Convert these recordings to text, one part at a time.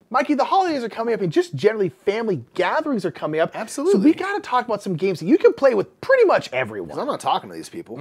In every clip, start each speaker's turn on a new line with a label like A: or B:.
A: Mikey, the holidays are coming up, and just generally family gatherings are coming up.
B: Absolutely.
A: So we got to talk about some games that you can play with pretty much everyone.
B: I'm not talking to these people.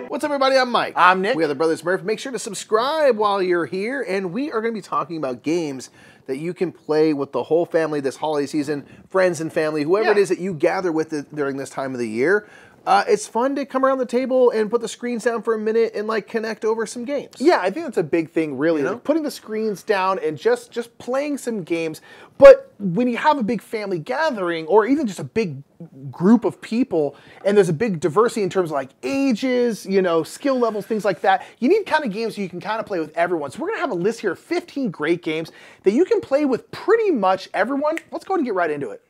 B: What's up, everybody? I'm Mike.
A: I'm Nick.
B: We are the Brothers Murph. Make sure to subscribe while you're here, and we are going to be talking about games that you can play with the whole family this holiday season, friends and family, whoever it is that you gather with during this time of the year. It's fun to come around the table and put the screens down for a minute and like connect over some games.
A: Yeah, I think that's a big thing, really. Like putting the screens down and just playing some games. But when you have a big family gathering, or even just a big group of people, and there's a big diversity in terms of like ages, you know, skill levels, things like that, you need kind of games so you can kind of play with everyone. So we're gonna have a list here of 15 great games that you can play with pretty much everyone. Let's go ahead and get right into it.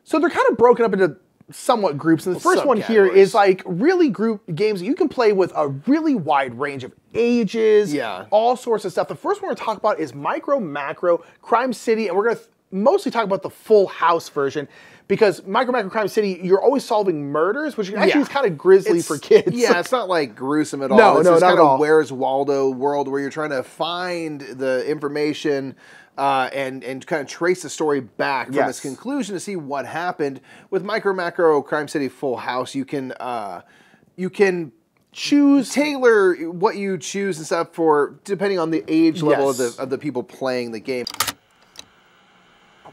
A: So they're kind of broken up into somewhat groups, and the first one here is like really group games that you can play with a really wide range of ages, all sorts of stuff. The first one we're going to talk about is Micro Macro Crime City, and we're going to mostly talk about the Full House version, because Micro Macro Crime City, you're always solving murders, which actually is kind of grisly for kids.
B: Yeah, it's not like gruesome at all.
A: No,
B: it's
A: not
B: kind
A: at all.
B: Where's Waldo world where you're trying to find the information and kind of trace the story back from its conclusion to see what happened. With Micro Macro Crime City Full House, you can tailor what you choose and stuff for depending on the age level of the people playing the game.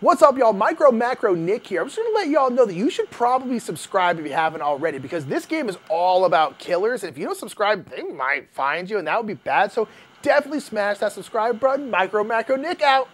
A: What's up, y'all? Micro Macro Nick here. I'm just going to let y'all know that you should probably subscribe if you haven't already, because this game is all about killers, and if you don't subscribe, they might find you, and that would be bad. So definitely smash that subscribe button. Micro Macro Nick out.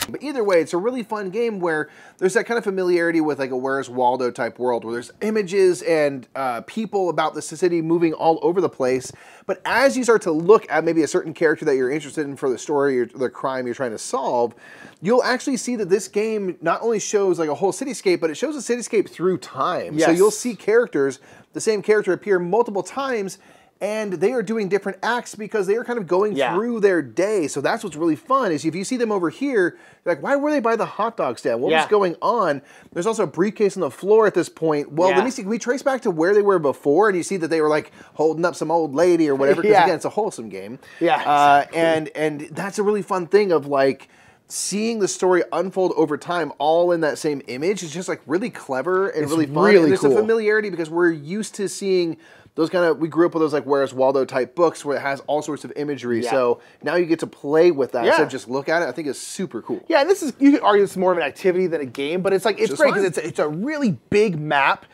B: But either way, it's a really fun game where there's that kind of familiarity with like a Where's Waldo type world where there's images and people about the city moving all over the place. But as you start to look at maybe a certain character that you're interested in for the story or the crime you're trying to solve, you'll actually see that this game not only shows like a whole cityscape, but it shows a cityscape through time. So you'll see characters, the same character appear multiple times, and they are doing different acts because they are kind of going through their day. So that's what's really fun, is if you see them over here, you're like, why were they by the hot dog stand? What was going on? There's also a briefcase on the floor at this point. Well, let me see, can we trace back to where they were before? And you see that they were like holding up some old lady or whatever, because again, it's a wholesome game. And that's a really fun thing of like, seeing the story unfold over time all in that same image is just like really clever and really fun. And there's a familiarity because we're used to seeing those kind of, we grew up with those like Where's Waldo type books where it has all sorts of imagery. So now you get to play with that instead of just look at it. I think it's super cool.
A: Yeah, and this is, you could argue this is more of an activity than a game, but it's like, it's great because it's a really big map.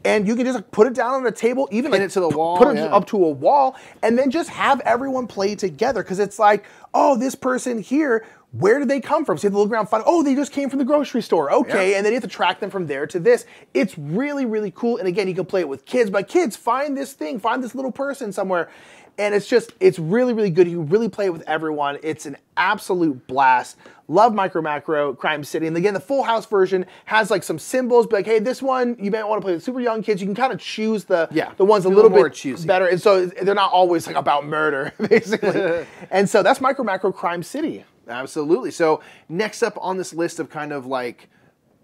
A: And you can just like put it down on a table, even like
B: it to the wall,
A: put it up to a wall, and then just have everyone play together. Because it's like, oh, this person here, where did they come from? So you have to look around and find, oh, they just came from the grocery store. Okay, and then you have to track them from there to this. It's really, really cool. And again, you can play it with kids. But kids, find this thing, find this little person somewhere. And it's just, it's really, really good. You can really play it with everyone. It's an absolute blast. Love Micro Macro Crime City. And again, the Full House version has like some symbols, but like, hey, this one, you might want to play with super young kids. You can kind of choose the ones a little bit choosy, better. And so they're not always like about murder, basically. And so that's Micro Macro Crime City.
B: Absolutely. So next up on this list of kind of like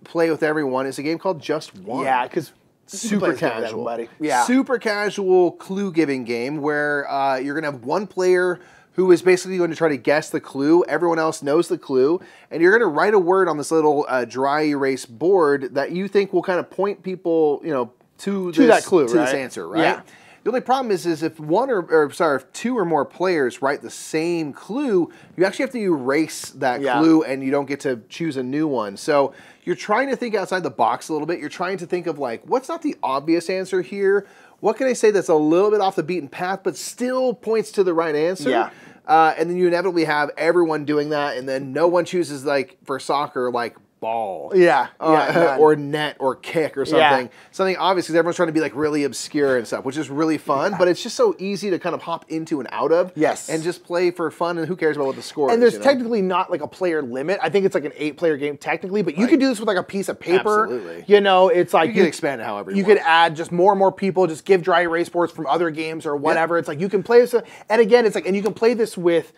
B: play with everyone is a game called JustOne.
A: Yeah, because
B: super casual,
A: buddy.
B: Super casual clue-giving game where you're going to have one player who is basically going to try to guess the clue. Everyone else knows the clue, and you're going to write a word on this little dry erase board that you think will kind of point people, you know, to
A: that clue,
B: this answer, right? Yeah. The only problem is if if two or more players write the same clue, you actually have to erase that clue, and you don't get to choose a new one. So you're trying to think outside the box a little bit. You're trying to think of like, what's not the obvious answer here? What can I say that's a little bit off the beaten path, but still points to the right answer?
A: Yeah.
B: And then you inevitably have everyone doing that, and then no one chooses, like, for soccer, like, ball. Or net or kick or something. Something obvious, because everyone's trying to be like really obscure and stuff, which is really fun, but it's just so easy to kind of hop into and out of. And just play for fun, and who cares about what the score is.
A: And there's technically not like a player limit. I think it's like an 8-player game technically, but you could do this with like a piece of paper.
B: Absolutely.
A: You know, it's like
B: you can expand it however you
A: want. You could add just more and more people, just give dry erase boards from other games or whatever. It's like you can play this, and again, it's like, and you can play this with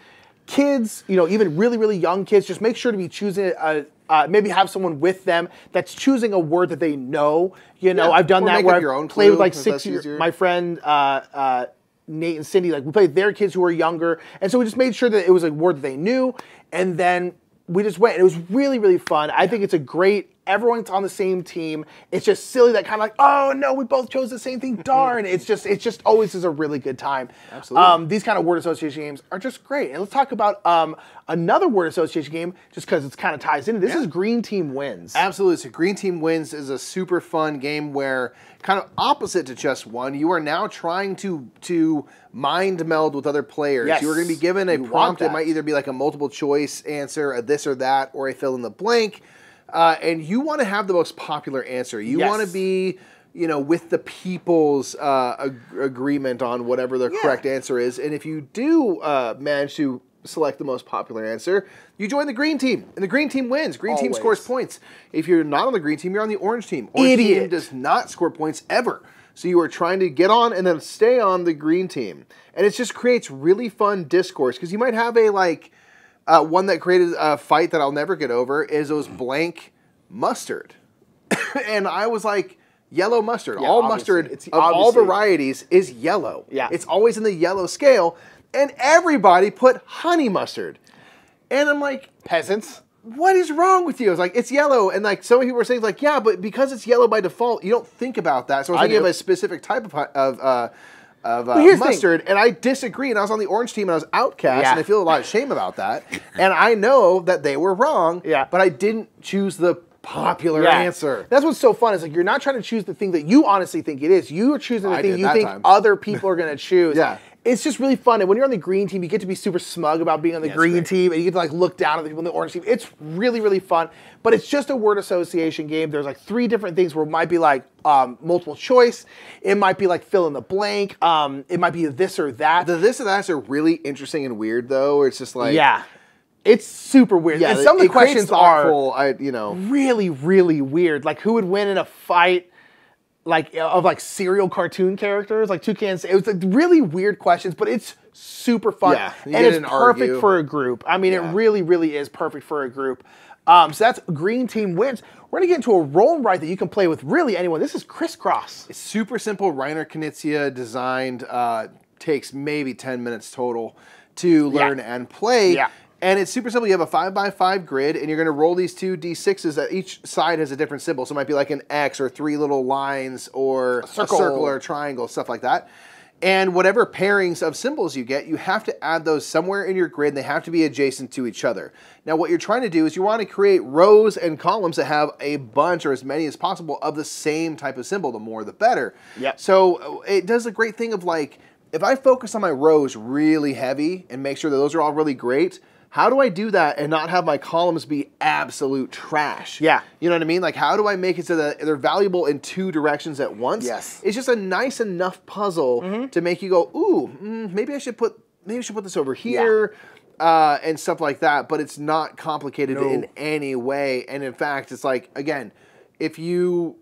A: kids, you know, even really, really young kids. Just make sure to be choosing maybe have someone with them that's choosing a word that they know. You know, I've done that where I play with like 6 years. My friend Nate and Cindy, like we played their kids who were younger, and so we just made sure that it was a word that they knew, and then we just went. It was really, really fun. I think it's a great. Everyone's on the same team. It's just silly that kind of like, oh no, we both chose the same thing. Darn! It's just always is a really good time.
B: Absolutely.
A: These kind of word association games are just great. And let's talk about another word association game, just because it's kind of ties into. This is Green Team Wins.
B: Absolutely. So Green Team Wins is a super fun game where, kind of opposite to JustOne, you are now trying to mind meld with other players.
A: Yes.
B: You are going to be given a prompt. It might either be like a multiple choice answer, a this or that, or a fill in the blank. And you want to have the most popular answer. You want to be, with the people's agreement on whatever the correct answer is. And if you do manage to select the most popular answer, you join the green team. And the green team wins. Green team scores points. If you're not on the green team, you're on the orange team. Orange team does not score points ever. So you are trying to get on and then stay on the green team. And it just creates really fun discourse. Because you might have one that created a fight that I'll never get over is those blank mustard. And I was like, yellow mustard. All mustard of all varieties is yellow.
A: Yeah.
B: It's always in the yellow scale. And everybody put honey mustard. And I'm like,
A: peasants.
B: What is wrong with you? I was like, it's yellow. And like some people were saying, like, yeah, but because it's yellow by default, you don't think about that. So I was thinking of a specific type of mustard, and I disagree, and I was on the orange team, and I was outcast, and I feel a lot of shame about that. And I know that they were wrong, but I didn't choose the popular answer.
A: That's what's so fun, is like you're not trying to choose the thing that you honestly think it is. You are choosing the thing you think other people are going to choose. It's just really fun. And when you're on the green team, you get to be super smug about being on the green team, and you get to like look down at the people on the orange team. It's really, really fun. But it's just a word association game. There's like 3 different things where it might be like multiple choice. It might be like fill in the blank. It might be this or that.
B: The this or that's are really interesting and weird though. Where it's just like
A: it's super weird. And some of the questions are
B: really,
A: really weird. Like who would win in a fight? Of serial cartoon characters, like toucans. It was like really weird questions, but it's super fun. And it's perfect for a group. I mean, it really, really is perfect for a group. So that's Green Team Wins. We're gonna get into a roll and write that you can play with really anyone. This is Criss Cross.
B: It's super simple. Reiner Knizia designed, takes maybe 10 minutes total to learn and play. And it's super simple. You have a 5x5 grid, and you're going to roll these 2 d6s that each side has a different symbol. So it might be like an X or 3 little lines or a circle or a triangle, stuff like that. And whatever pairings of symbols you get, you have to add those somewhere in your grid, and they have to be adjacent to each other. Now, what you're trying to do is you want to create rows and columns that have a bunch or as many as possible of the same type of symbol. The more, the better. So it does a great thing of like, if I focus on my rows really heavy and make sure that those are all really great, how do I do that and not have my columns be absolute trash? You know what I mean? Like, how do I make it so that they're valuable in 2 directions at once? It's just a nice enough puzzle to make you go, ooh, maybe I should put this over here and stuff like that. But it's not complicated in any way. And in fact, it's like, again, if you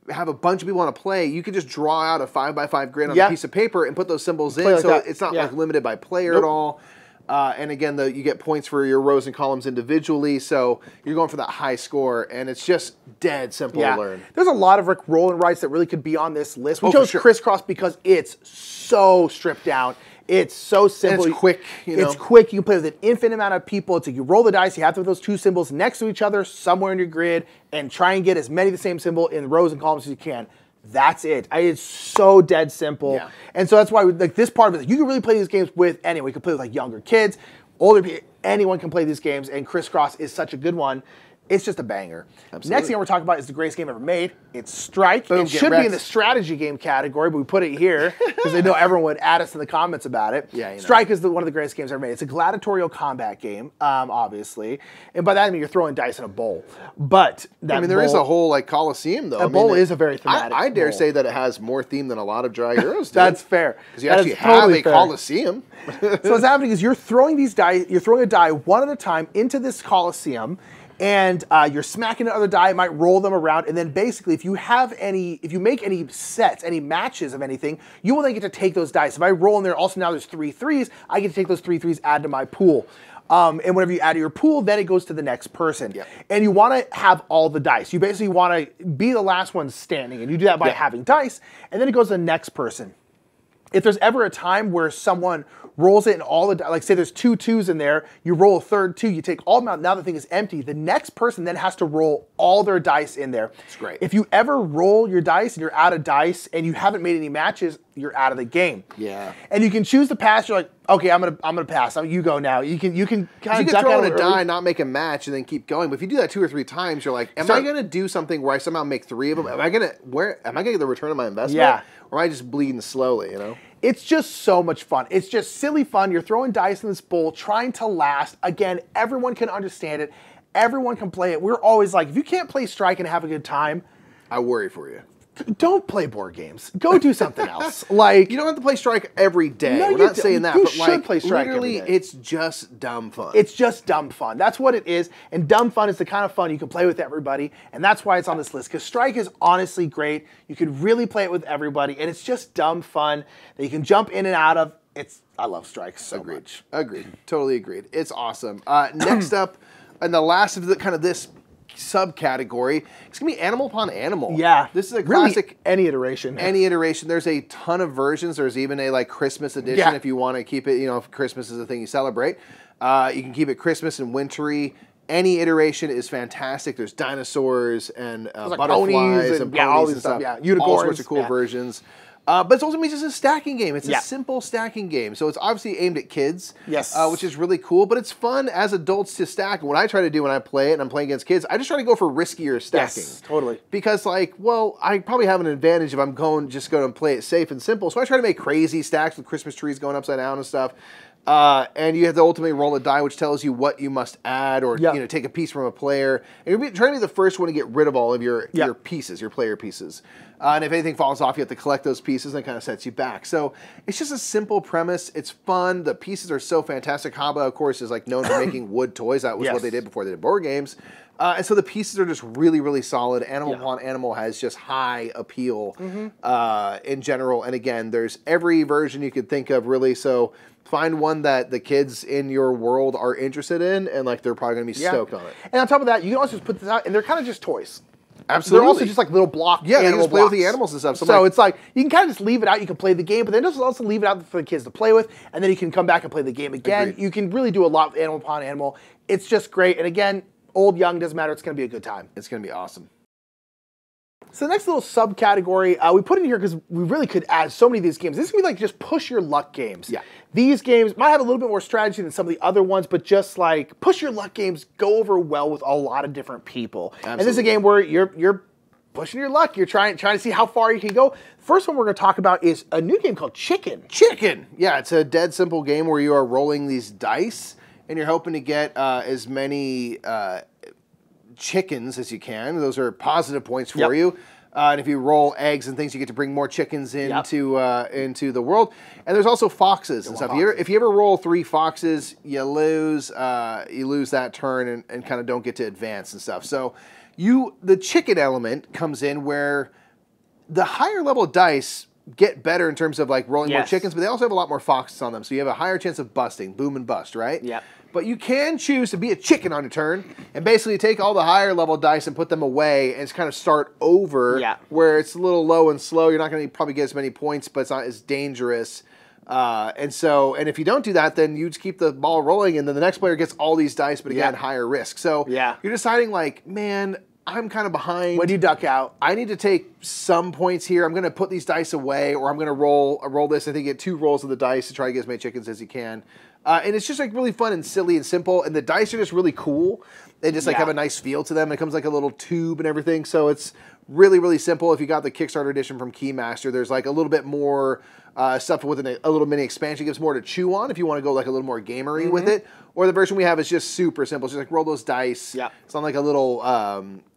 B: have a bunch of people want to play, you can just draw out a 5x5 grid on a piece of paper and put those symbols in. So it's not like limited by player at all. And again, you get points for your rows and columns individually, so you're going for that high score, and it's just dead simple to learn.
A: There's a lot of roll and writes that really could be on this list. We chose Criss Cross because it's so stripped down. It's so simple.
B: And it's quick.
A: It's quick. You can play with an infinite amount of people. It's like you roll the dice. You have to put those 2 symbols next to each other somewhere in your grid, and try and get as many of the same symbol in rows and columns as you can. That's it. It's so dead simple. And so that's why like this part of it, you can really play these games with anyone. You can play with like younger kids, older people, anyone can play these games, and Criss Cross is such a good one. It's just a banger. Next thing we're talking about is the greatest game ever made. It's Strike. It should be in the strategy game category, but we put it here because I know everyone would add us in the comments about it. Strike is one of the greatest games ever made. It's a gladiatorial combat game, obviously. And by that I mean you're throwing dice in a bowl. But that
B: there is a whole like Coliseum though.
A: A bowl is a very thematic
B: I dare say that it has more theme than a lot of Dry Heroes do.
A: That's fair.
B: Because you actually have a Coliseum.
A: So what's happening is you're throwing these dice, you're throwing a die one at a time into this Coliseum, and you're smacking the other die. It might roll them around, and then basically, if you make any sets, any matches of anything, you will then get to take those dice. If I roll in there, also now there's 3 threes, I get to take those 3 threes, add to my pool. And whenever you add to your pool, then it goes to the next person. And you want to have all the dice. You basically want to be the last one standing, and you do that by having dice, and then it goes to the next person. if there's ever a time where someone rolls it and all the, like say there's 2 2s in there, you roll a third 2, you take all of them out, now the thing is empty, the next person then has to roll all their dice in there.
B: It's great.
A: If you ever roll your dice and you're out of dice and you haven't made any matches, you're out of the game.
B: Yeah.
A: And you can choose to pass, you're like, okay, I'm gonna pass. You go now. You can kind of duck
B: throw
A: out
B: in a die, not make a match, and then keep going. But if you do that 2 or 3 times, you're like, am I gonna do something where I somehow make 3 of them? Am I gonna get the return on my investment?
A: Yeah.
B: Or am I just bleeding slowly, you know?
A: It's just so much fun. It's just silly fun. You're throwing dice in this bowl, trying to last. Again, everyone can understand it. Everyone can play it. We're always like, if you can't play Strike and have a good time,
B: I worry for you.
A: Don't play board games. Go do something else. Like,
B: you don't have to play Strike every day.
A: No,
B: We're not saying that,
A: you
B: but
A: should
B: like
A: play Strike
B: literally,
A: every day.
B: it's just dumb fun.
A: It's just dumb fun. That's what it is. And dumb fun is the kind of fun you can play with everybody. And that's why it's on this list. Because Strike is honestly great. You can really play it with everybody. And it's just dumb fun that you can jump in and out of. I love Strike so much.
B: Agreed. Totally agreed. It's awesome. Next up, and the last of the kind of this subcategory, it's gonna be Animal Upon Animal.
A: Yeah.
B: This is a classic.
A: Really, any iteration.
B: Any iteration. There's a ton of versions. There's even a like Christmas edition if you want to keep it, you know, if Christmas is a thing you celebrate. You can keep it Christmas and wintry. Any iteration is fantastic. There's dinosaurs and
A: like
B: butterflies and ponies
A: all this
B: and
A: stuff.
B: stuff.
A: Yeah, unicorns.
B: All sorts of cool versions. But it's ultimately just a stacking game. It's a simple stacking game. So it's obviously aimed at kids, which is really cool. But it's fun as adults to stack. What I try to do when I play it and I'm playing against kids, I just try to go for riskier stacking.
A: Yes, totally.
B: Because like, well, I probably have an advantage if I'm just going to play it safe and simple. So I try to make crazy stacks with Christmas trees going upside down and stuff. And you have to ultimately roll a die, which tells you what you must add, or you know, take a piece from a player. And you're trying to be the first one to get rid of all of your pieces, your player pieces. And if anything falls off, you have to collect those pieces, and it kind of sets you back. So it's just a simple premise. It's fun. The pieces are so fantastic. Haba, of course, is like known for making wood toys. That was what they did before they did board games. And so the pieces are just really, really solid. Animal Upon Animal has just high appeal in general. And again, there's every version you could think of, really. So find one that the kids in your world are interested in, and like they're probably going to be stoked on it.
A: And on top of that, you can also just put this out, and they're kind of just toys.
B: Absolutely.
A: They're also just like little block
B: they can just play with
A: blocks.
B: the animals and stuff.
A: So it's like, you can kind of just leave it out. You can play the game, but then just also leave it out for the kids to play with, and then you can come back and play the game again.
B: Agreed.
A: You can really do a lot with Animal Upon Animal. It's just great. And again, old, young, doesn't matter. It's going to be a good time.
B: It's going to be awesome.
A: So the next little subcategory we put in here because we really could add so many of these games. This is going to be like just push your luck games.
B: Yeah.
A: These games might have a little bit more strategy than some of the other ones, but just like push your luck games go over well with a lot of different people.
B: Absolutely.
A: And this is a game where you're pushing your luck. You're trying to see how far you can go. First one we're going to talk about is a new game called Chicken.
B: Chicken! Yeah, it's a dead simple game where you are rolling these dice, and you're hoping to get as many chickens as you can. Those are positive points for you. And if you roll eggs and things, you get to bring more chickens into the world. And there's also foxes and stuff. If you ever roll 3 foxes, you lose that turn and kind of don't get to advance and stuff. So the chicken element comes in where the higher level dice get better in terms of like rolling more chickens, but they also have a lot more foxes on them. So you have a higher chance of busting, boom and bust, right?
A: Yeah.
B: But you can choose to be a chicken on your turn and basically take all the higher level dice and put them away and just kind of start over where it's a little low and slow. You're not going to probably get as many points, but it's not as dangerous. And if you don't do that, then you just keep the ball rolling, and then the next player gets all these dice, but again, higher risk. So you're deciding like, man, I'm kind of behind.
A: When do you duck out?
B: I need to take some points here. I'm going to put these dice away, or I'm going to roll this. I think you get 2 rolls of the dice to try to get as many chickens as you can. And it's just like really fun and silly and simple. And the dice are just really cool. They just like have a nice feel to them. It comes like a little tube and everything. So it's really, really simple. If you got the Kickstarter edition from Keymaster, there's like a little bit more stuff with a little mini expansion. It gives more to chew on if you want to go like a little more gamery with it. Or the version we have is just super simple. It's just like roll those dice. Yeah. It's on like a little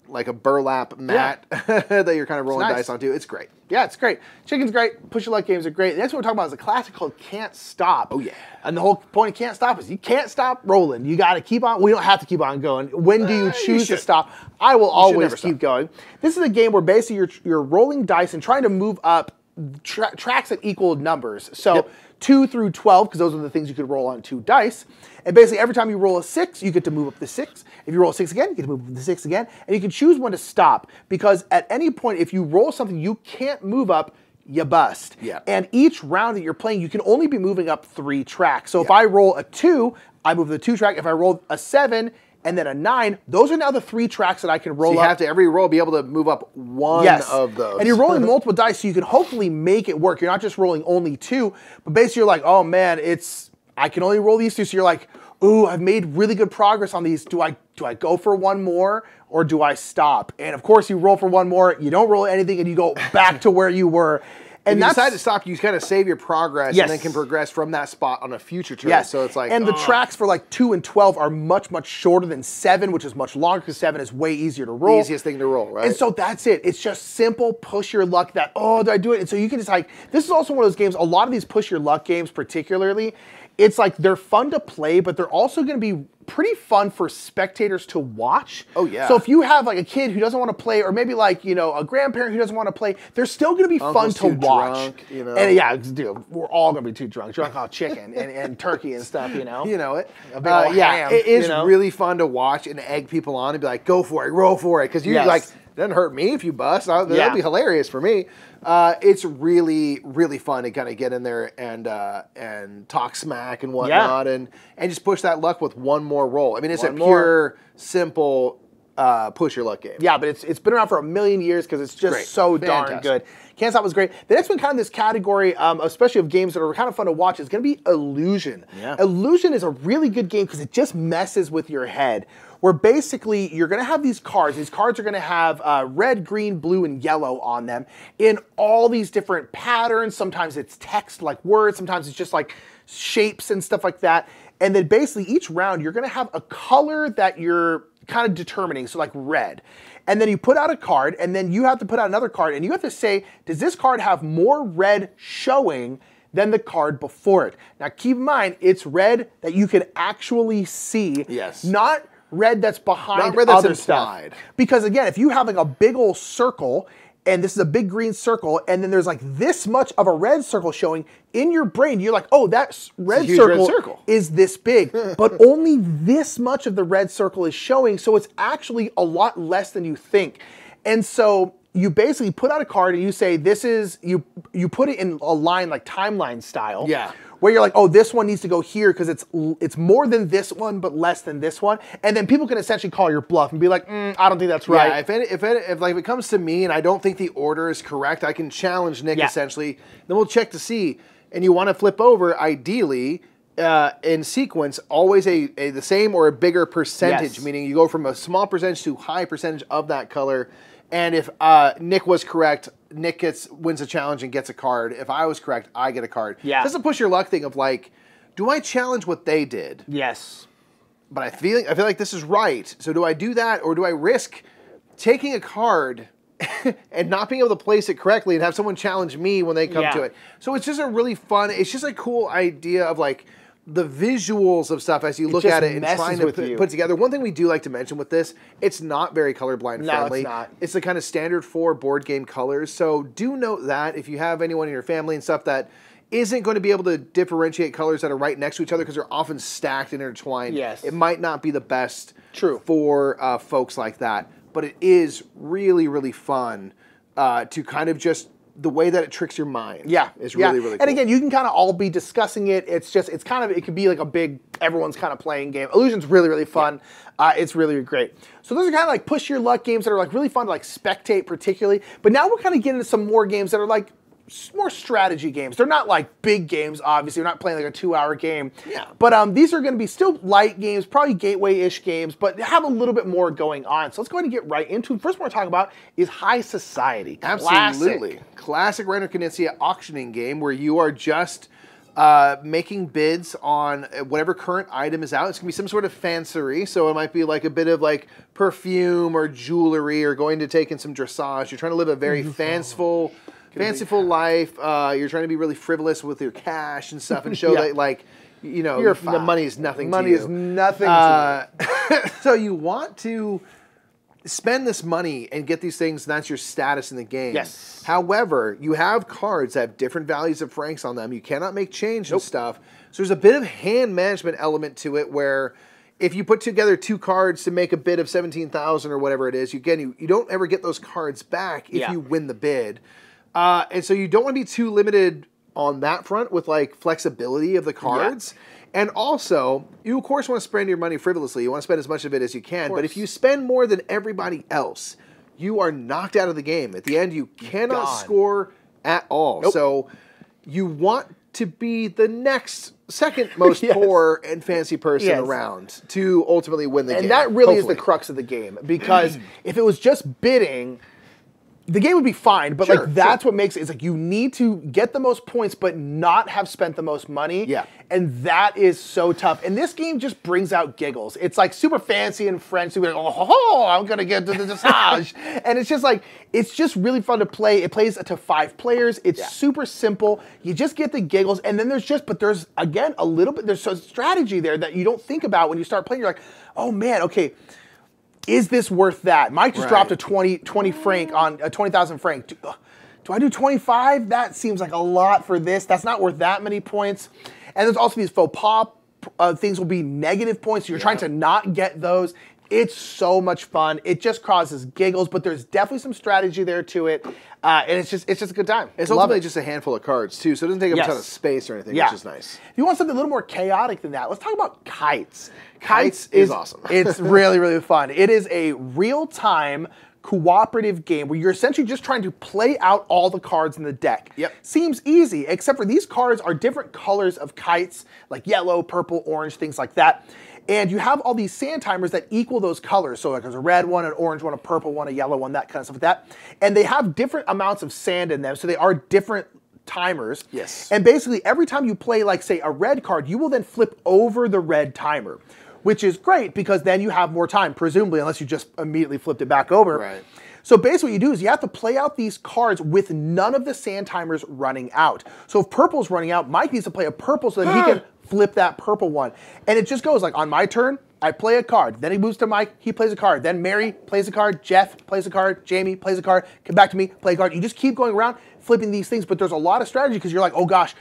B: like a burlap mat that you're kind of rolling dice onto. It's great.
A: Yeah, it's great. Chicken's great. Push your luck games are great. The next one we're talking about is a classic called Can't Stop.
B: Oh, yeah.
A: And the whole point of Can't Stop is you can't stop rolling. You got to keep on. We don't have to keep on going. When do you choose to stop? I will always keep going. This is a game where basically you're rolling dice and trying to move up tracks at equal numbers. So 2 through 12, because those are the things you could roll on 2 dice. And basically every time you roll a 6, you get to move up the 6. If you roll a 6 again, you get to move up the 6 again. And you can choose when to stop, because at any point, if you roll something you can't move up, you bust.
B: Yeah.
A: And each round that you're playing, you can only be moving up 3 tracks. So if I roll a 2, I move the 2 track. If I roll a 7 and then a 9, those are now the 3 tracks that I can roll up.
B: So you have to, every roll, be able to move up one of those.
A: And you're rolling multiple dice, so you can hopefully make it work. You're not just rolling only 2, but basically you're like, oh man, I can only roll these 2. So you're like, ooh, I've made really good progress on these. Do I go for one more or do I stop? And of course you roll for one more, you don't roll anything, and you go back to where you were. And
B: if you decide to stop, you kind of save your progress and then can progress from that spot on a future turn.
A: Yes.
B: So it's like,
A: and the tracks for like 2 and 12 are much, much shorter than 7, which is much longer because 7 is way easier to roll.
B: The easiest thing to roll, right?
A: And so that's it. It's just simple push your luck that, oh, did I do it? And so you can just like, this is also one of those games, a lot of these push your luck games particularly, it's like they're fun to play, but they're also going to be pretty fun for spectators to watch.
B: Oh, yeah.
A: So if you have like a kid who doesn't want to play, or maybe like, you know, a grandparent who doesn't want to play, they're still going to be fun to watch.
B: Drunk, you know?
A: And yeah, dude, we're all going to be too drunk on chicken and turkey and stuff, you know?
B: You know it.
A: A big old ham,
B: it is
A: you know?
B: really fun to watch and egg people on and be like, go for it, roll for it. Because you're like, it doesn't hurt me if you bust. That'll be hilarious for me. It's really, really fun to kind of get in there and talk smack and whatnot and just push that luck with one more roll. I mean, it's a pure, simple push your luck game.
A: Yeah, but it's been around for a million years because it's just so darn good. Can't Stop was great. The next one, kind of this category, especially of games that are kind of fun to watch, is going to be Illusion.
B: Yeah.
A: Illusion is a really good game because it just messes with your head. Where basically you're going to have these cards. These cards are going to have red, green, blue, and yellow on them in all these different patterns. Sometimes it's text like words. Sometimes it's just like shapes and stuff like that. And then basically each round you're going to have a color that you're kind of determining. So like red. And then you put out a card, and then you have to put out another card, and you have to say, does this card have more red showing than the card before it? Now keep in mind, it's red that you can actually see.
B: Yes.
A: Not red that's behind
B: Not red that's
A: other stuff.
B: implied.
A: Because again, if you have like a big old circle, and this is a big green circle, and then there's like this much of a red circle showing, in your brain, you're like, oh, that red circle is this big. But only this much of the red circle is showing, so it's actually a lot less than you think. And so you basically put out a card and you say, this is, you put it in a line like timeline style.
B: Yeah.
A: Where you're like, oh, this one needs to go here because it's more than this one, but less than this one. And then people can essentially call your bluff and be like, I don't think that's right.
B: Yeah, if it comes to me and I don't think the order is correct, I can challenge Nick essentially. Then we'll check to see. And you want to flip over, ideally, in sequence, always the same or a bigger percentage, meaning you go from a small percentage to high percentage of that color. And if Nick was correct, Nick wins a challenge and gets a card. If I was correct, I get a card.
A: Yeah.
B: That's a push your luck thing of like, do I challenge what they did?
A: Yes.
B: But I feel like this is right. So do I do that, or do I risk taking a card and not being able to place it correctly and have someone challenge me when they come to it? So it's just a really fun, it's just a cool idea of like the visuals of stuff as you look at it and trying to put together. One thing we do like to mention with this, it's not very colorblind friendly.
A: No, it's not.
B: It's the kind of standard 4 board game colors. So do note that if you have anyone in your family and stuff that isn't going to be able to differentiate colors that are right next to each other because they're often stacked and intertwined, it might not be the best for folks like that. But it is really, really fun to kind of just, the way that it tricks your mind is really, really cool.
A: And again, you can kind of all be discussing it. It's just, it could be like a big, everyone's kind of playing game. Illusion's really, really fun. It's really, really great. So those are kind of like push your luck games that are like really fun to like spectate particularly. But now we're kind of getting into some more games that are like more strategy games. They're not like big games, obviously. You're not playing like a 2-hour game. Yeah. But these are going to be still light games, probably gateway-ish games, but have a little bit more going on. So let's go ahead and get right into it. First one we're talking about is High Society.
B: Absolutely. Classic Reiner Knizia auctioning game where you are just making bids on whatever current item is out. It's going to be some sort of fancery. So it might be like a bit of like perfume or jewelry or going to take in some dressage. You're trying to live a very fanciful life. You're trying to be really frivolous with your cash and stuff and show that, like, you know, the money is nothing to you.
A: Money is nothing to you.
B: So you want to spend this money and get these things, and that's your status in the game.
A: Yes.
B: However, you have cards that have different values of francs on them. You cannot make change and stuff. So there's a bit of hand management element to it where if you put together 2 cards to make a bid of 17,000 or whatever it is, you don't ever get those cards back if you win the bid. And so you don't want to be too limited on that front with like flexibility of the cards. Yeah. And also, you of course want to spend your money frivolously. You want to spend as much of it as you can. But if you spend more than everybody else, you are knocked out of the game. At the end, you cannot score at all. Nope. So you want to be the next second most poor and fancy person around to ultimately win the game.
A: And that really is the crux of the game. Because if it was just bidding, the game would be fine, but like that's what makes it. It's like you need to get the most points, but not have spent the most money. Yeah, and that is so tough. And this game just brings out giggles. It's like super fancy and French. Super like, oh, I'm gonna get to the dressage, and it's just like it's just really fun to play. It plays to 5 players. It's super simple. You just get the giggles, and then there's again a little bit. There's some strategy there that you don't think about when you start playing. You're like, oh man, okay. Is this worth that? Mike just dropped a 20 franc on a 20,000 franc. Do I do 25? That seems like a lot for this. That's not worth that many points. And there's also these faux pas things will be negative points. So you're trying to not get those. It's so much fun. It just causes giggles, but there's definitely some strategy there to it. And it's just a good time.
B: It's ultimately just a handful of cards, too, so it doesn't take up a ton of space or anything, which is nice.
A: If you want something a little more chaotic than that, let's talk about Kites.
B: Kites is awesome.
A: It's really, really fun. It is a real-time cooperative game where you're essentially just trying to play out all the cards in the deck. Yep. Seems easy, except for these cards are different colors of kites, like yellow, purple, orange, things like that. And you have all these sand timers that equal those colors. So like there's a red one, an orange one, a purple one, a yellow one, that kind of stuff like that. And they have different amounts of sand in them, so they are different timers.
B: Yes.
A: And basically every time you play, like say a red card, you will then flip over the red timer, which is great because then you have more time, presumably, unless you just immediately flipped it back over.
B: Right.
A: So basically what you do is you have to play out these cards with none of the sand timers running out. So if purple's running out, Mike needs to play a purple so that he can flip that purple one. And it just goes like on my turn, I play a card. Then he moves to Mike, he plays a card. Then Mary plays a card, Jeff plays a card, Jamie plays a card, come back to me, play a card. You just keep going around flipping these things, but there's a lot of strategy because you're like, oh gosh,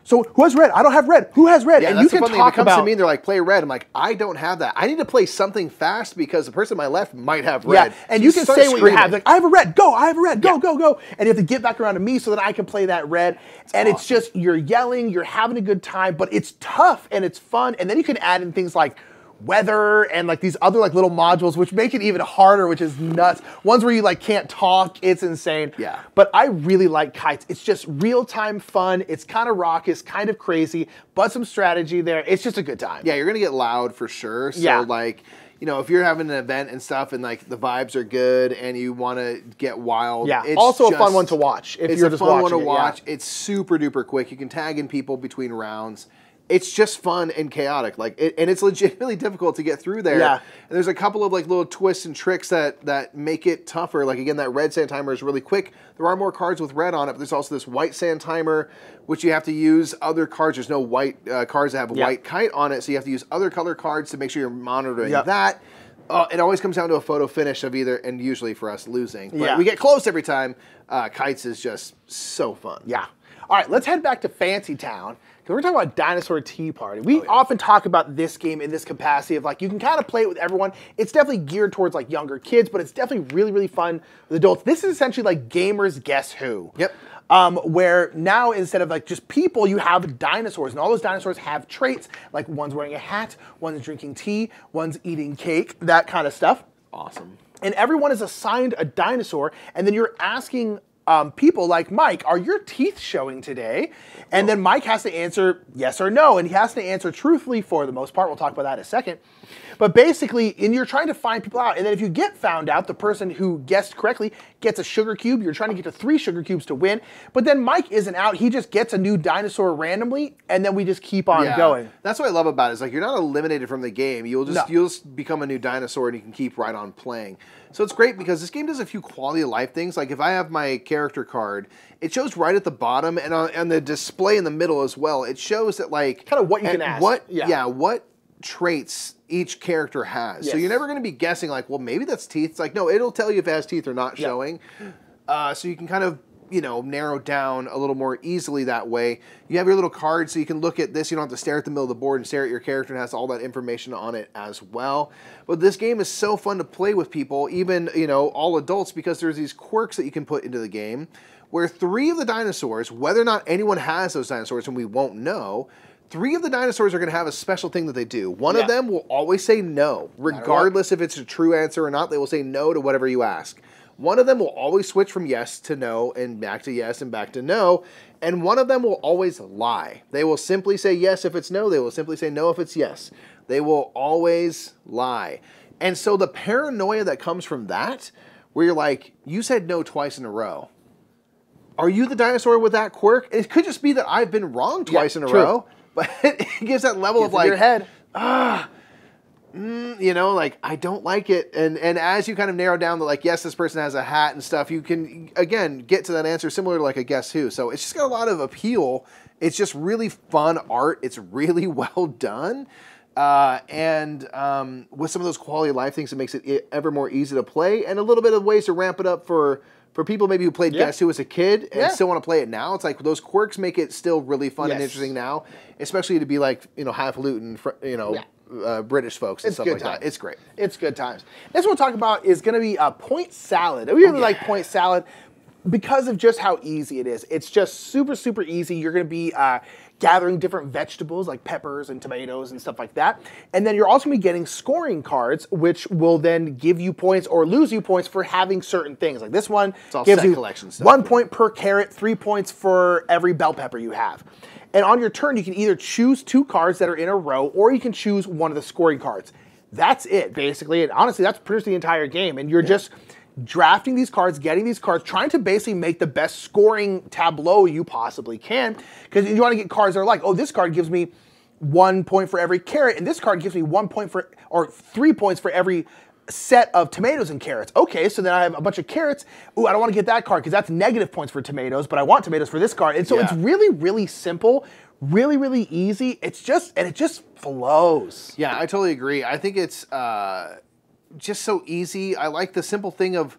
A: so who has red? I don't have red. Who has red?
B: Yeah,
A: and you can talk
B: about.
A: To
B: me and they're like, play red. I'm like, I don't have that. I need to play something fast because the person on my left might have red.
A: Yeah, and you can say what you have. Like, I have a red. Go. I have a red. Go, go, go. And you have to get back around to me so that I can play that red. And it's just, you're yelling, you're having a good time, but it's tough and it's fun. And then you can add in things like weather and like these other like little modules which make it even harder, which is nuts. Ones where you like can't talk, it's insane.
B: Yeah.
A: But I really like Kites. It's just real-time fun. It's kind of raucous, kind of crazy, but some strategy there. It's just a good time.
B: Yeah, you're gonna get loud for sure. So like, you know, if you're having an event and stuff and like the vibes are good and you want to get wild,
A: it's also a fun one to watch. If you're just watching it. It's a fun one to watch.
B: It's super duper quick. You can tag in people between rounds. It's just fun and chaotic, and it's legitimately difficult to get through there. Yeah. And there's a couple of like little twists and tricks that make it tougher. Like again, that red sand timer is really quick. There are more cards with red on it, but there's also this white sand timer, which you have to use other cards. There's no white cards that have a white kite on it, so you have to use other color cards to make sure you're monitoring that. It always comes down to a photo finish of either, and usually for us losing. But we get close every time. Kites is just so fun.
A: Yeah. All right, let's head back to Fancy Town. We're talking about Dinosaur Tea Party. We often talk about this game in this capacity of like, you can kind of play it with everyone. It's definitely geared towards like younger kids, but it's definitely really, really fun with adults. This is essentially like Gamers Guess Who.
B: Yep.
A: Where now instead of like just people, you have dinosaurs, and all those dinosaurs have traits, like one's wearing a hat, one's drinking tea, one's eating cake, that kind of stuff.
B: Awesome.
A: And everyone is assigned a dinosaur, and then you're asking people like Mike, are your teeth showing today? And then Mike has to answer yes or no, and he has to answer truthfully for the most part. We'll talk about that in a second. But basically, you're trying to find people out, and then if you get found out, the person who guessed correctly gets a sugar cube. You're trying to get to 3 sugar cubes to win. But then Mike isn't out. He just gets a new dinosaur randomly, and then we just keep on going.
B: That's what I love about it. Is like you're not eliminated from the game. You'll just become a new dinosaur, and you can keep right on playing. So it's great because this game does a few quality of life things. Like if I have my character card, it shows right at the bottom and on the display in the middle as well. It shows that like
A: kind of what you can ask.
B: What traits each character has. Yes. So you're never going to be guessing like, well, maybe that's teeth. It's like, no, it'll tell you if it has teeth or not showing. So you can kind of you know, narrowed down a little more easily that way. You have your little card, so you can look at this. You don't have to stare at the middle of the board and stare at your character, and has all that information on it as well. But this game is so fun to play with people, even, you know, all adults, because there's these quirks that you can put into the game, where 3 of the dinosaurs, whether or not anyone has those dinosaurs, and we won't know, 3 of the dinosaurs are going to have a special thing that they do. One of them will always say no, regardless if it's a true answer or not. They will say no to whatever you ask. One of them will always switch from yes to no and back to yes and back to no. And one of them will always lie. They will simply say yes if it's no. They will simply say no if it's yes. They will always lie. And so the paranoia that comes from that, where you're like, you said no twice in a row. Are you the dinosaur with that quirk? It could just be that I've been wrong twice in a row. But it gives that level of like,
A: your head.
B: You know, like, I don't like it. And as you kind of narrow down the, like, yes, this person has a hat and stuff, you can, again, get to that answer similar to, like, a Guess Who. So it's just got a lot of appeal. It's just really fun art. It's really well done. With some of those quality of life things, it makes it ever more easy to play. And a little bit of ways to ramp it up for people maybe who played Guess Who as a kid and still want to play it now. It's like those quirks make it still really fun and interesting now, especially to be like, you know, highfalutin, you know, British folks and stuff like that. It's great.
A: It's good times. Next one we'll talk about is going to be point salad. We really like point salad because of just how easy it is. It's just super, super easy. You're going to be gathering different vegetables like peppers and tomatoes and stuff like that. And then you're also going to be getting scoring cards, which will then give you points or lose you points for having certain things. Like this one gives you 1 point per carrot, 3 points for every bell pepper you have. And on your turn, you can either choose 2 cards that are in a row, or you can choose one of the scoring cards. That's it, basically. And honestly, that's pretty much the entire game. And you're just drafting these cards, getting these cards, trying to basically make the best scoring tableau you possibly can. Because you want to get cards that are like, oh, this card gives me 1 point for every carrot, and this card gives me 1 point for, or 3 points for every set of tomatoes and carrots. Okay, so then I have a bunch of carrots. Ooh, I don't want to get that card because that's negative points for tomatoes, but I want tomatoes for this card. And so it's really, really simple, really, really easy. It's just, and it just flows.
B: Yeah, I totally agree. I think it's just so easy. I like the simple thing of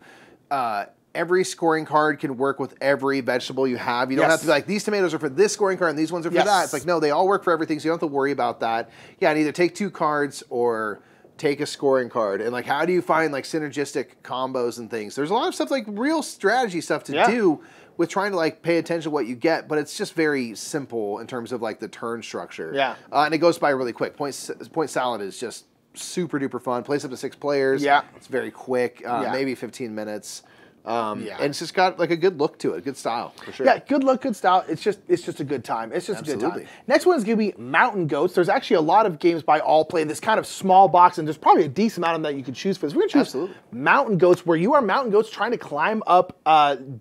B: every scoring card can work with every vegetable you have. You don't have to be like, these tomatoes are for this scoring card and these ones are for that. It's like, no, they all work for everything, so you don't have to worry about that. Yeah, and either take 2 cards or take a scoring card. And like, how do you find like synergistic combos and things? There's a lot of stuff, like real strategy stuff to do with trying to like pay attention to what you get, but it's just very simple in terms of like the turn structure.
A: Yeah.
B: And it goes by really quick. Point salad is just super duper fun. Plays up to 6 players. Yeah. It's very quick, maybe 15 minutes. And it's just got like a good look to it, good style for sure.
A: Yeah, good look, good style. It's just a good time. It's just a good time. Next one is going to be Mountain Goats. There's actually a lot of games by All Play in this kind of small box, and there's probably a decent amount of them that you can choose for. So we're going to choose Mountain Goats, where you are mountain goats trying to climb up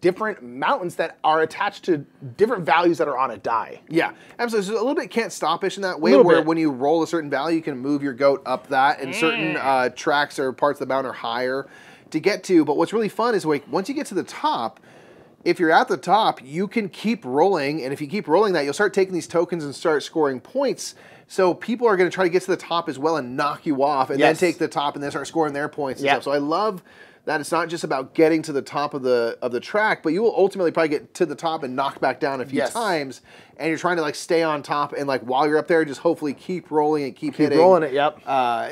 A: different mountains that are attached to different values that are on a die.
B: Yeah, absolutely. So a little bit can't stop-ish in that way, where when you roll a certain value, you can move your goat up that, and certain tracks or parts of the mountain are higher to get to. But what's really fun is like once you get to the top, if you're at the top, you can keep rolling, and if you keep rolling that, you'll start taking these tokens and start scoring points. So people are going to try to get to the top as well and knock you off, and then take the top and then start scoring their points and stuff. So I love that it's not just about getting to the top of the track, but you will ultimately probably get to the top and knock back down a few times, and you're trying to like stay on top, and like while you're up there, just hopefully keep rolling and keep hitting,
A: rolling it,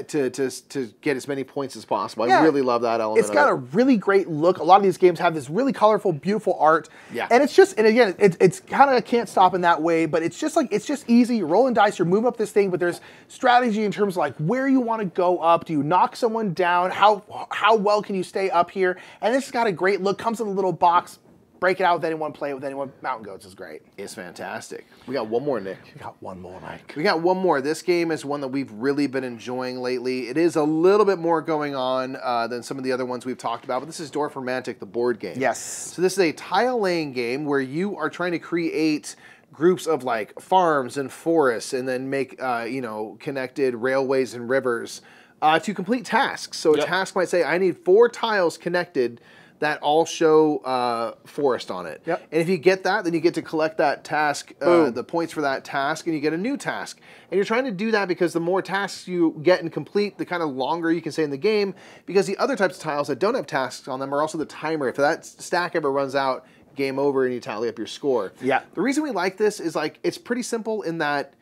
B: to get as many points as possible. I really love that element.
A: It's got a really great look. A lot of these games have this really colorful, beautiful art. Yeah, and it's just, and again, it's kind of can't stop in that way, but it's just like it's just easy. You're rolling dice, you're moving up this thing, but there's strategy in terms of like where you want to go up. Do you knock someone down? How well can you stay up here? And this has got a great look. Comes in a little box. Break it out with anyone, play it with anyone. Mountain Goats is great.
B: It's fantastic. We got one more, Nick.
A: We got one more, Mike.
B: We got one more. This game is one that we've really been enjoying lately. It is a little bit more going on than some of the other ones we've talked about, but this is Dorf Romantic, the board game.
A: Yes.
B: So this is a tile-laying game where you are trying to create groups of like farms and forests, and then make connected railways and rivers to complete tasks. So a task might say, I need 4 tiles connected that all show forest on it. And if you get that, then you get to collect that task, the points for that task, and you get a new task. And you're trying to do that because the more tasks you get and complete, the kind of longer you can stay in the game, because the other types of tiles that don't have tasks on them are also the timer. If that stack ever runs out, game over, and you tally up your score.
A: Yeah.
B: The reason we like this is like it's pretty simple in that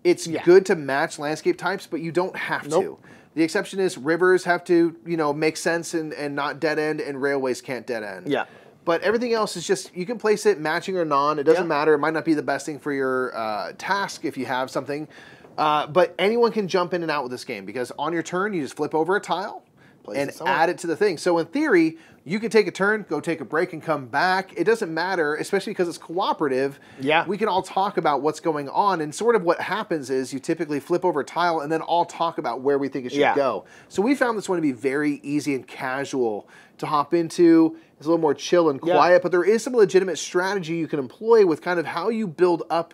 B: it's good to match landscape types, but you don't have to. The exception is rivers have to, you know, make sense and not dead end, and railways can't dead end.
A: Yeah.
B: But everything else is just, you can place it matching or non. It doesn't matter. It might not be the best thing for your task if you have something. But anyone can jump in and out with this game because on your turn, you just flip over a tile and add it to the thing. So in theory, you can take a turn, go take a break, and come back. It doesn't matter, especially because it's cooperative.
A: Yeah.
B: We can all talk about what's going on, and sort of what happens is you typically flip over a tile and then all talk about where we think it should go. So we found this one to be very easy and casual to hop into. It's a little more chill and quiet, but there is some legitimate strategy you can employ with kind of how you build up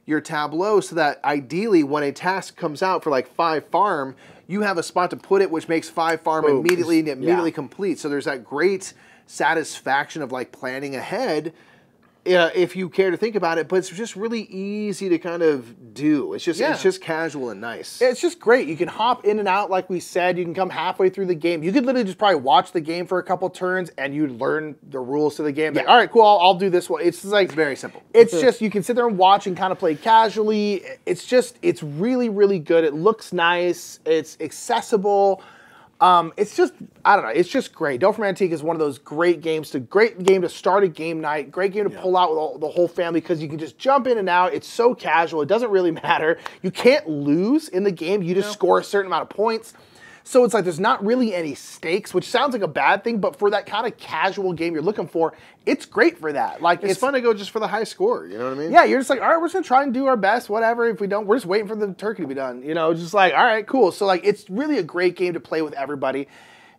B: your tableau so that ideally when a task comes out for like 5 farm, you have a spot to put it, which makes 5 farm immediately complete. So there's that great satisfaction of like planning ahead if you care to think about it, but it's just really easy to kind of do. It's just casual and nice.
A: It's just great. You can hop in and out, like we said. You can come halfway through the game. You could literally just probably watch the game for a couple turns, and you learn the rules to the game. Like, all right, cool, I'll do this one. It's like
B: very simple.
A: It's just you can sit there and watch and kind of play casually. It's really, really good. It looks nice. It's accessible. It's just, I don't know, it's just great. Dorf Antique is one of those great games to start a game night, great game to pull out with the whole family because you can just jump in and out. It's so casual. It doesn't really matter. You can't lose in the game. You just score a certain amount of points. So it's like there's not really any stakes, which sounds like a bad thing, but for that kind of casual game you're looking for, it's great for that. Like
B: it's fun to go just for the high score, you know what I mean?
A: Yeah, you're just like, all right, we're just gonna try and do our best, whatever. If we don't, we're just waiting for the turkey to be done. You know, just like, all right, cool. So like it's really a great game to play with everybody.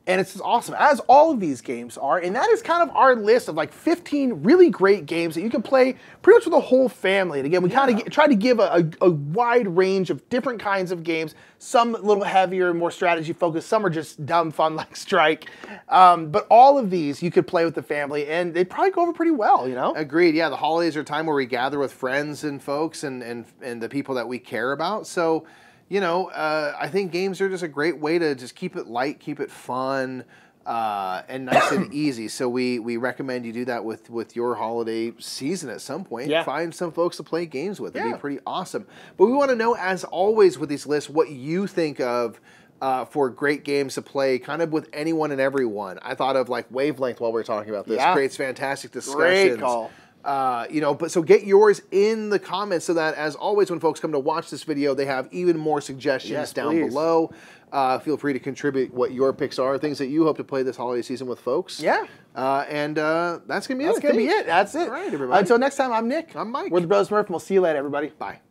A: And it's just awesome, as all of these games are. And that is kind of our list of like 15 really great games that you can play pretty much with the whole family. And again, we kind of try to give a wide range of different kinds of games. Some a little heavier, more strategy focused. Some are just dumb fun like Strike. But all of these you could play with the family, and they probably go over pretty well, you know?
B: Agreed. Yeah, the holidays are a time where we gather with friends and folks and the people that we care about. So, you know, I think games are just a great way to just keep it light, keep it fun, and nice and easy. So we recommend you do that with your holiday season at some point.
A: Yeah.
B: Find some folks to play games with. It'd be pretty awesome. But we want to know, as always with these lists, what you think of for great games to play kind of with anyone and everyone. I thought of like Wavelength while we were talking about this. Creates fantastic discussions.
A: Great call.
B: You know, but so get yours in the comments so that, as always, when folks come to watch this video, they have even more suggestions down below. Feel free to contribute what your picks are, things that you hope to play this holiday season with folks.
A: Yeah.
B: And that's going to be it.
A: That's going to be it. That's it.
B: All right, everybody.
A: Until next time, I'm Nick.
B: I'm Mike.
A: We're the Brothers Murph, and we'll see you later, everybody.
B: Bye.